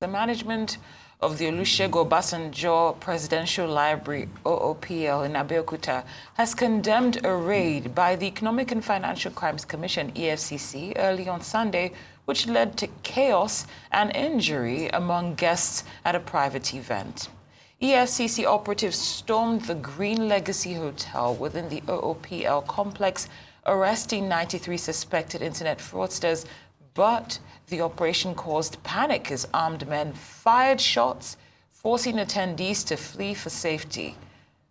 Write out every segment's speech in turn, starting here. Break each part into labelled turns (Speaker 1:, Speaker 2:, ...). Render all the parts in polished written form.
Speaker 1: The management of the Olusegun Obasanjo Presidential Library, OOPL, in Abeokuta, has condemned a raid by the Economic and Financial Crimes Commission, EFCC, early on Sunday, which led to chaos and injury among guests at a private event. EFCC operatives stormed the Green Legacy Hotel within the OOPL complex, arresting 93 suspected internet fraudsters, but the operation caused panic as armed men fired shots, forcing attendees to flee for safety.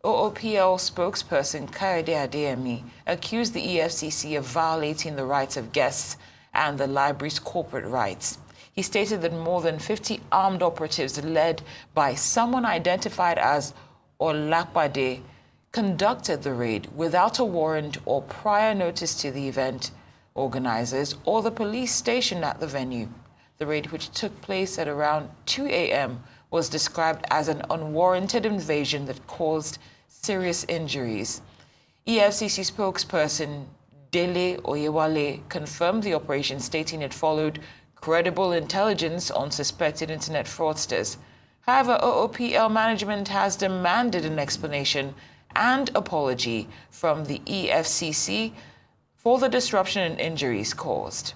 Speaker 1: OOPL spokesperson Kayode Adeyemi accused the EFCC of violating the rights of guests and the library's corporate rights. He stated that more than 50 armed operatives led by someone identified as Olakpade conducted the raid without a warrant or prior notice to the event organizers or the police stationed at the venue. The raid, which took place at around 2 a.m., was described as an unwarranted invasion that caused serious injuries. EFCC spokesperson Dele Oyewale confirmed the operation, stating it followed credible intelligence on suspected internet fraudsters. However, OOPL management has demanded an explanation and apology from the EFCC for the disruption and injuries caused.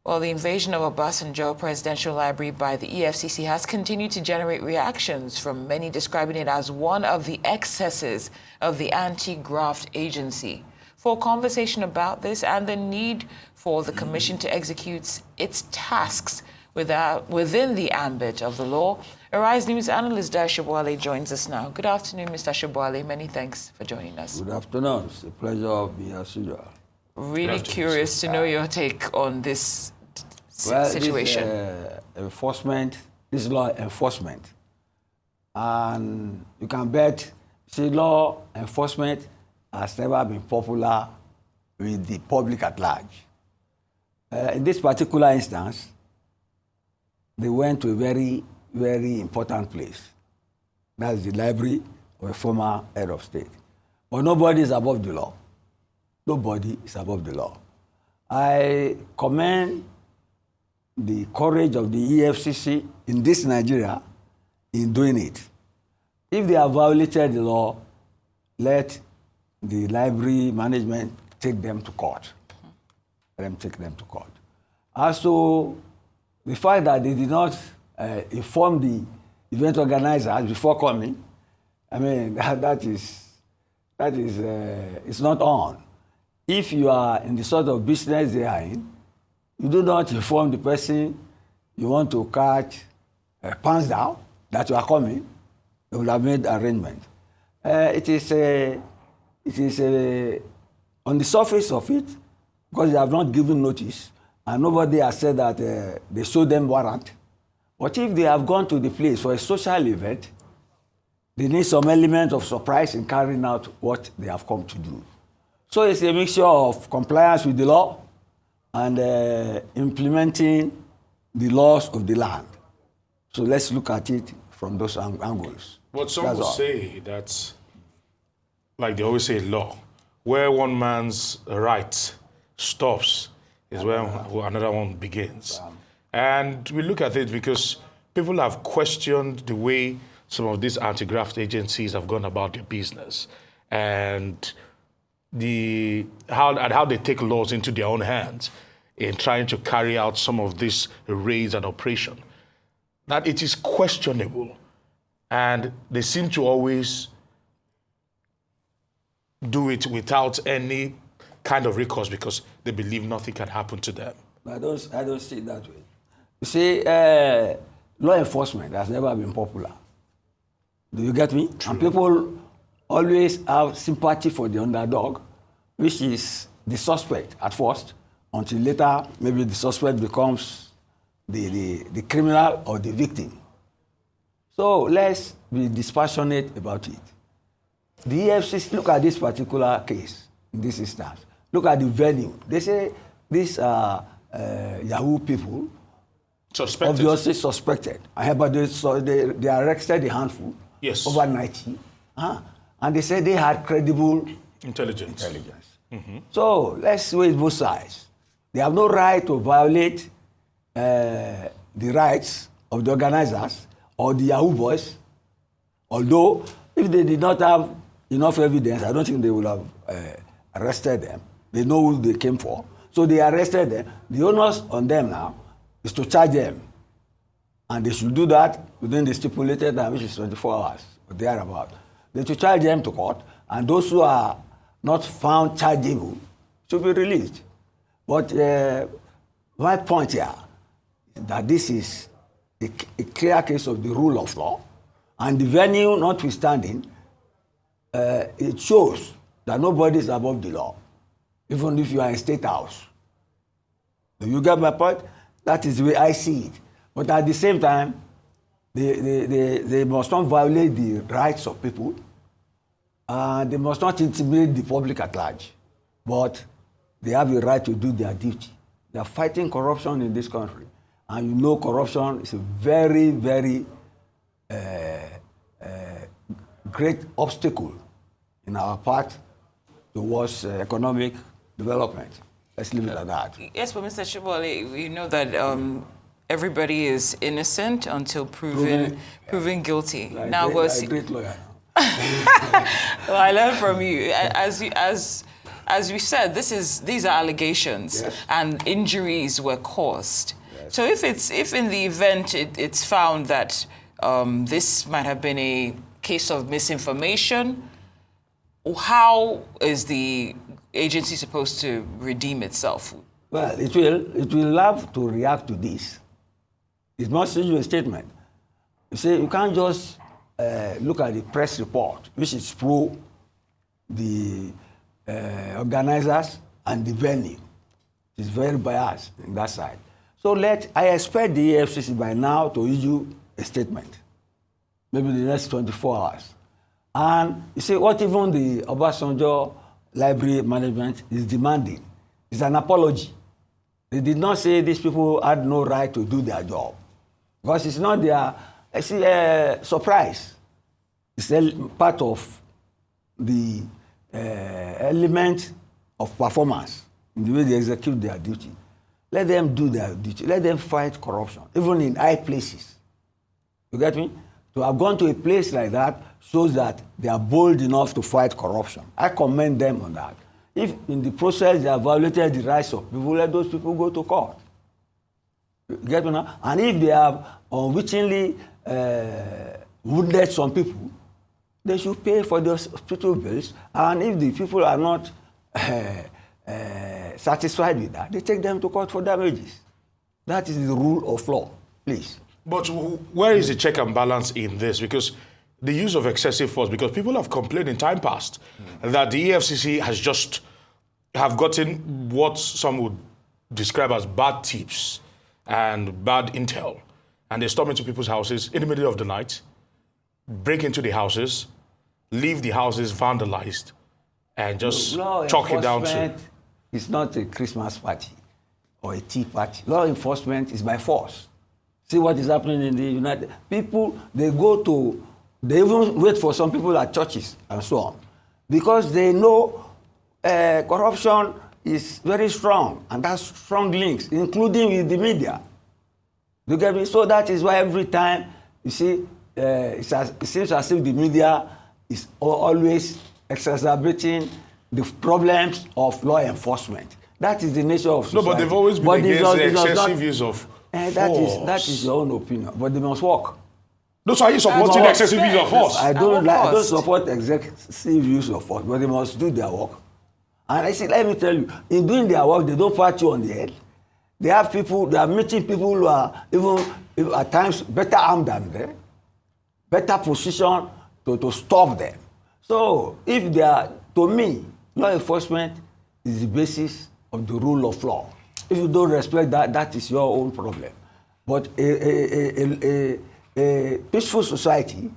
Speaker 1: Well, the invasion of Obasanjo Presidential Library by the EFCC has continued to generate reactions from many, describing it as one of the excesses of the anti-graft agency. For a conversation about this and the need for the Commission to execute its tasks within the ambit of the law, Arise News analyst Dayo Sobowale joins us now. Good afternoon, Mr. Sobowale. Many thanks for joining us.
Speaker 2: Good afternoon. It's a pleasure of being here as usual.
Speaker 1: Really curious to know your take on this situation.
Speaker 2: This is law enforcement. And you can bet, law enforcement has never been popular with the public at large. In this particular instance, they went to a very, very important place. That's the library of a former head of state. But nobody is above the law. Nobody is above the law. I commend the courage of the EFCC in this Nigeria in doing it. If they have violated the law, let the library management take them to court. Let them take them to court. As to the fact that they did not inform the event organizers before coming, I mean, that is it's not on. If you are in the sort of business they are in, you do not inform the person you want to catch pants down that you are coming, you will have made arrangement. It is on the surface of it, because they have not given notice, and nobody has said that they showed them warrant. But if they have gone to the place for a social event, they need some element of surprise in carrying out what they have come to do. So it's a mixture of compliance with the law and implementing the laws of the land. So let's look at it from those angles.
Speaker 3: But some will say that, like they always say, law, where one man's right stops is where another one begins. And we look at it because people have questioned the way some of these anti-graft agencies have gone about their business and how they take laws into their own hands in trying to carry out some of these raids and operation. That it is questionable, and they seem to always do it without any kind of recourse because they believe nothing can happen to them.
Speaker 2: I don't see it that way. You see, law enforcement has never been popular. Do you get me? True. And people always have sympathy for the underdog, which is the suspect at first, until later maybe the suspect becomes the criminal or the victim. So let's be dispassionate about it. The EFCC, look at this particular case, in this instance. Look at the venue. They say these Yahoo people, obviously suspected. But they arrested a handful,
Speaker 3: yes,
Speaker 2: over 90. And they said they had credible
Speaker 3: intelligence.
Speaker 2: Mm-hmm. So let's weigh both sides. They have no right to violate the rights of the organizers or the Yahoo boys, although if they did not have enough evidence, I don't think they would have arrested them. They know who they came for. So they arrested them. The onus on them now is to charge them. And they should do that within the stipulated time, which is 24 hours or thereabout. They should charge them to court, and those who are not found chargeable should be released. But my point here is that this is a clear case of the rule of law, and the venue notwithstanding, it shows that nobody is above the law, even if you are in State House. Do you get my point? That is the way I see it. But at the same time, they must not violate the rights of people, and they must not intimidate the public at large. But they have a right to do their duty. They are fighting corruption in this country. And you know corruption is a very, very great obstacle in our path towards economic development. Let's leave it at that.
Speaker 1: Yes, but Mr. Sobowale, we know that everybody is innocent until proven guilty.
Speaker 2: Like
Speaker 1: now,
Speaker 2: a great lawyer.
Speaker 1: Well, I learned from you. As we said, these are allegations,
Speaker 2: yes,
Speaker 1: and injuries were caused.
Speaker 2: Yes.
Speaker 1: So if in the event it's found that this might have been a case of misinformation, how is the agency supposed to redeem itself?
Speaker 2: Well, it will have to react to this. It must issue a statement. You see, you can't just look at the press report, which is pro the organizers and the venue. It's very biased in that side. So I expect the EFCC by now to issue a statement, maybe in the next 24 hours. And you see, what even the Obasanjo library management is demanding is an apology. They did not say these people had no right to do their job, because it's not their surprise. It's part of the element of performance in the way they execute their duty. Let them do their duty. Let them fight corruption, even in high places. You get me? To have gone to a place like that shows that they are bold enough to fight corruption. I commend them on that. If in the process they have violated the rights of people, let those people go to court. You get me now? And if they have unwittingly wounded some people, they should pay for the hospital bills. And if the people are not satisfied with that, they take them to court for damages. That is the rule of law, please.
Speaker 3: But where is the check and balance in this? Because the use of excessive force, because people have complained in time past that the EFCC has just gotten what some would describe as bad tips and bad intel. And they storm into people's houses in the middle of the night, break into the houses, leave the houses vandalized, and just chalk it down to...
Speaker 2: It's not a Christmas party or a tea party. Law enforcement is by force. See what is happening in the United... People, they even wait for some people at churches and so on, because they know corruption is very strong, and that's strong links, including with the media. You get me? So that is why every time, you see, it seems as if the media is always exacerbating the problems of law enforcement. That is the nature of society.
Speaker 3: No, but they've always been against the excessive use of force.
Speaker 2: That is your own opinion, but they must work.
Speaker 3: No, so are you supporting excessive use of force?
Speaker 2: I don't support excessive use of force, but they must do their work. And I see, let me tell you, in doing their work, they don't pat you on the head. They are meeting people who are even at times better armed than them, better position to stop them. So if they are, to me, law enforcement is the basis of the rule of law. If you don't respect that, that is your own problem. But a peaceful society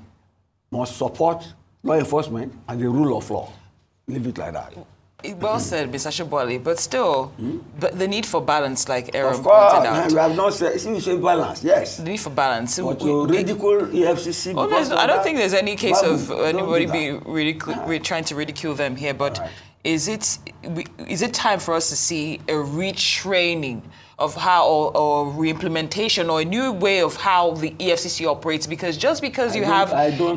Speaker 2: must support law enforcement and the rule of law. Leave it like that.
Speaker 1: Well said, Mr. Sobowale, but still, but the need for balance, like Aaron
Speaker 2: of course,
Speaker 1: pointed out.
Speaker 2: We have not said, you say balance, yes.
Speaker 1: The need for balance.
Speaker 2: But to ridicule EFCC...
Speaker 1: I don't think there's any case of anybody being trying to ridicule them here, but is it time for us to see a retraining of how, or re-implementation, or a new way of how the EFCC operates? Because just because you have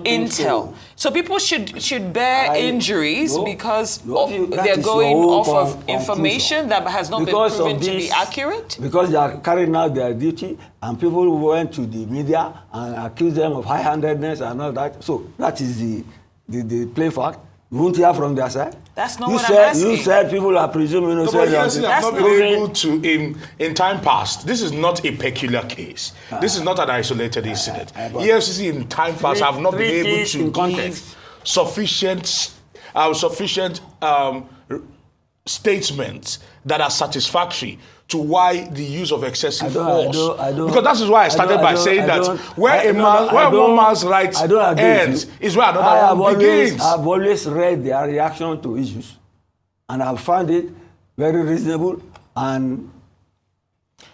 Speaker 1: intel, so people should bear injuries because they're going off of information that has not been proven to be accurate? Because
Speaker 2: they are carrying out their duty, and people who went to the media and accuse them of high-handedness and all that. So that is the plain fact. You won't hear from their side.
Speaker 1: That's not what I'm asking.
Speaker 2: You said people are presuming innocent.
Speaker 3: No, but EFCC have not been able to, in time past, this is not a peculiar case. This is not an isolated incident. EFCC in time past have not been able to give sufficient statements that are satisfactory to why the use of excessive force. Because that is why I started by saying that where one man's rights ends is where another one begins.
Speaker 2: I've always read their reaction to issues, and I've found it very reasonable and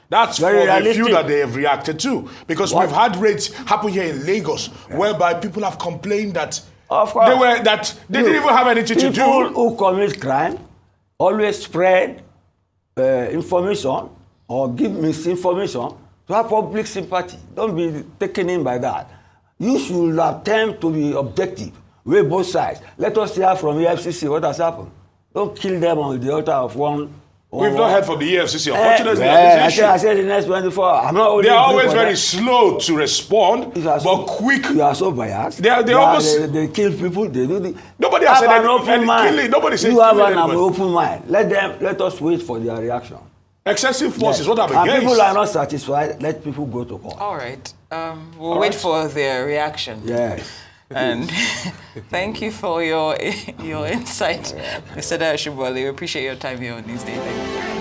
Speaker 3: that's very for the few that they have reacted to. Because we've had raids happen here in Lagos whereby people have complained that they didn't even have anything to do.
Speaker 2: People who commit crime always spread information or give misinformation to have public sympathy. Don't be taken in by that. You should attempt to be objective, weigh both sides. Let us hear from EFCC what has happened. Don't kill them on the altar of one.
Speaker 3: We've not heard from the EFCC. Unfortunately, I
Speaker 2: said the next 24 hours.
Speaker 3: They are always very slow to respond, but quick.
Speaker 2: You are so biased. They kill people. They do.
Speaker 3: Nobody has said
Speaker 2: killing.
Speaker 3: Nobody said
Speaker 2: you have an open mind. Let us wait for their reaction.
Speaker 3: Excessive force is what I'm against.
Speaker 2: And people are not satisfied. Let people go to court.
Speaker 1: All right. We'll wait for their reaction.
Speaker 2: Yes.
Speaker 1: And thank you for your insight, Mr. Dayo. We appreciate your time here on Newsday. Thank you.